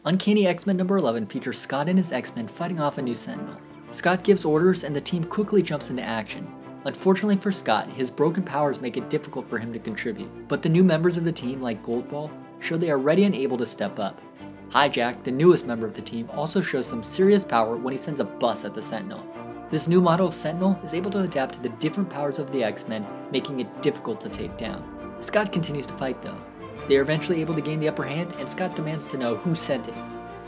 Uncanny X-Men number 11 features Scott and his X-Men fighting off a new Sentinel. Scott gives orders and the team quickly jumps into action. Unfortunately for Scott, his broken powers make it difficult for him to contribute, but the new members of the team, like Goldball, show they are ready and able to step up. Hijack, the newest member of the team, also shows some serious power when he sends a bus at the Sentinel. This new model of Sentinel is able to adapt to the different powers of the X-Men, making it difficult to take down. Scott continues to fight though. They are eventually able to gain the upper hand, and Scott demands to know who sent it.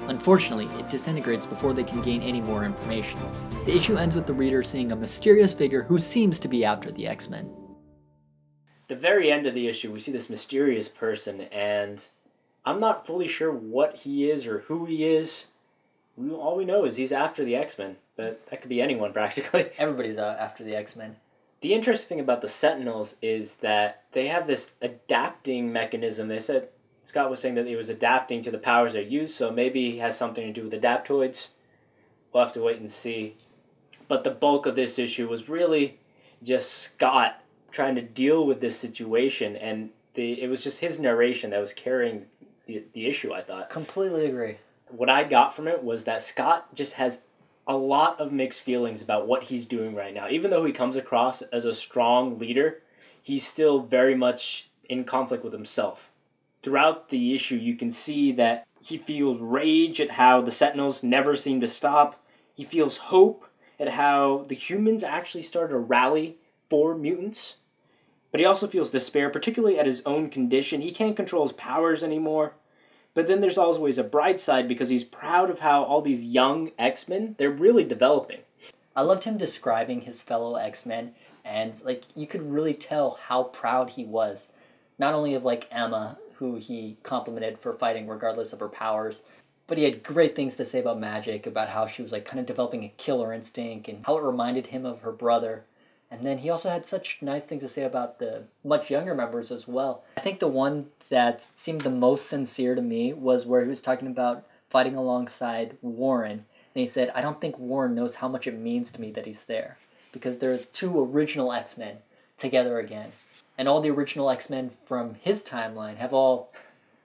Unfortunately, it disintegrates before they can gain any more information. The issue ends with the reader seeing a mysterious figure who seems to be after the X-Men. The very end of the issue, we see this mysterious person, and I'm not fully sure what he is or who he is. All we know is he's after the X-Men, but that could be anyone practically. Everybody's after the X-Men. The interesting thing about the Sentinels is that they have this adapting mechanism. They said, Scott was saying that he was adapting to the powers they use, so maybe he has something to do with adaptoids. We'll have to wait and see. But the bulk of this issue was really just Scott trying to deal with this situation, and it was just his narration that was carrying the issue, I thought. Completely agree. What I got from it was that Scott just has a lot of mixed feelings about what he's doing right now. Even though he comes across as a strong leader, he's still very much in conflict with himself. Throughout the issue, you can see that he feels rage at how the Sentinels never seem to stop. He feels hope at how the humans actually started to rally for mutants. But he also feels despair, particularly at his own condition. He can't control his powers anymore. But then there's always a bright side because he's proud of how all these young X-Men, they're really developing. I loved him describing his fellow X-Men, and you could really tell how proud he was. Not only of Emma, who he complimented for fighting regardless of her powers, but he had great things to say about Magic, about how she was kind of developing a killer instinct and how it reminded him of her brother. And then he also had such nice things to say about the much younger members as well. I think the one that seemed the most sincere to me was where he was talking about fighting alongside Warren. And he said, I don't think Warren knows how much it means to me that he's there. Because there are two original X-Men together again. And all the original X-Men from his timeline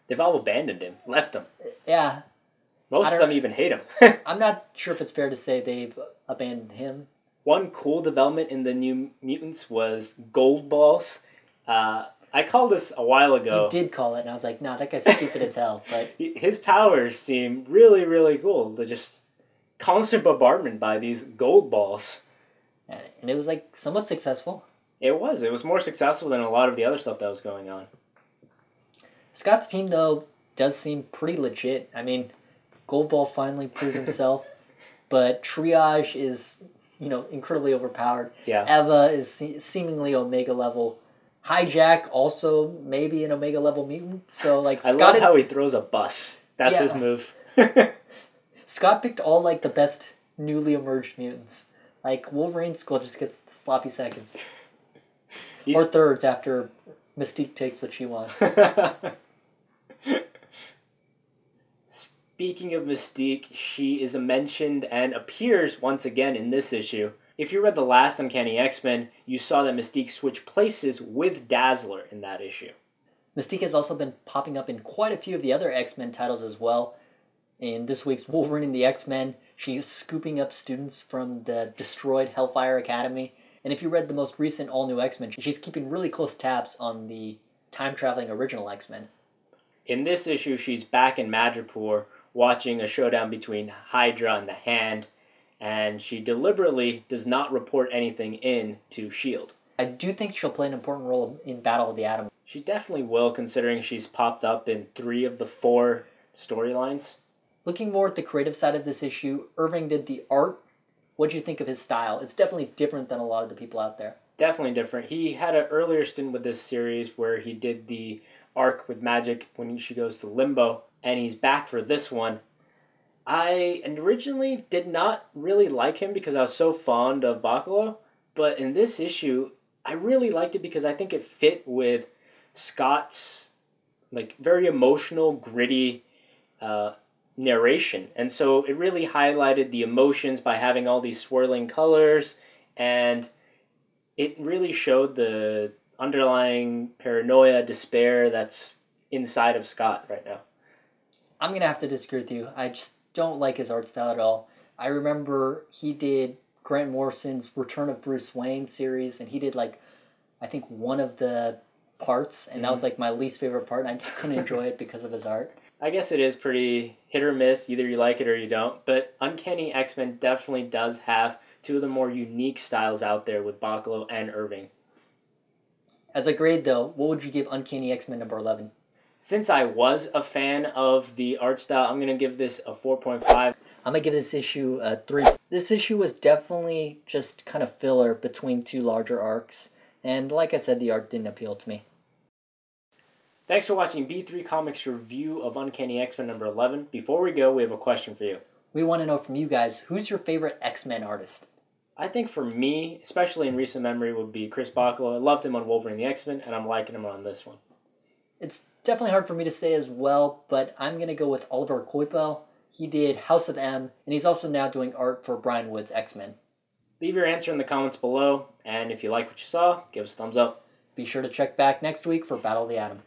They've all abandoned him, left him. Yeah. Most of them even hate him. I'm not sure if it's fair to say they've abandoned him. One cool development in the New Mutants was Gold Balls. I called this a while ago. You did call it, and I was like, nah, that guy's stupid as hell. But his powers seem really, really cool. They're just constant bombardment by these gold balls. And it was somewhat successful. It was. It was more successful than a lot of the other stuff that was going on. Scott's team, though, does seem pretty legit. I mean, Goldball finally proves himself, but Triage is, incredibly overpowered. Yeah. Eva is seemingly Omega level. Hijack also maybe an Omega level mutant. So I love how he throws a bus. That's his move. Scott picked all the best newly emerged mutants. Wolverine Skull just gets the sloppy seconds. Or thirds after Mystique takes what she wants. Speaking of Mystique, she is mentioned and appears once again in this issue. If you read the last Uncanny X-Men, you saw that Mystique switched places with Dazzler in that issue. Mystique has also been popping up in quite a few of the other X-Men titles as well. In this week's Wolverine and the X-Men, she's scooping up students from the destroyed Hellfire Academy. And if you read the most recent All New X-Men, she's keeping really close tabs on the time-traveling original X-Men. In this issue, she's back in Madripoor watching a showdown between Hydra and the Hand, and she deliberately does not report anything in to S.H.I.E.L.D. I do think she'll play an important role in Battle of the Atom. She definitely will, considering she's popped up in 3 of the 4 storylines. Looking more at the creative side of this issue, Irving did the art. What do you think of his style? It's definitely different than a lot of the people out there. Definitely different. He had an earlier stint with this series where he did the arc with Magic when she goes to Limbo, and he's back for this one. I originally did not really like him because I was so fond of Bacalo, but in this issue, I really liked it because I think it fit with Scott's very emotional, gritty narration. And so it really highlighted the emotions by having all these swirling colors, and it really showed the underlying paranoia, despair that's inside of Scott right now. I'm going to have to disagree with you. I just don't like his art style at all. I remember he did Grant Morrison's Return of Bruce Wayne series, and he did, like, I think one of the parts, and that was, like, my least favorite part, and I just couldn't enjoy it because of his art. I guess it is pretty hit or miss. Either you like it or you don't. But Uncanny X-Men definitely does have two of the more unique styles out there with Bachalo and Irving. As a grade, though, what would you give Uncanny X-Men number 11? Since I was a fan of the art style, I'm going to give this a 4.5. I'm going to give this issue a 3. This issue was definitely just kind of filler between two larger arcs. And like I said, the art didn't appeal to me. Thanks for watching B3 Comics' review of Uncanny X-Men number 11. Before we go, we have a question for you. We want to know from you guys, who's your favorite X-Men artist? I think for me, especially in recent memory, would be Chris Bachalo. I loved him on Wolverine the X-Men, and I'm liking him on this one. It's definitely hard for me to say as well, but I'm going to go with Oliver Coipel. He did House of M, and he's also now doing art for Brian Wood's X-Men. Leave your answer in the comments below, and if you like what you saw, give us a thumbs up. Be sure to check back next week for Battle of the Atom.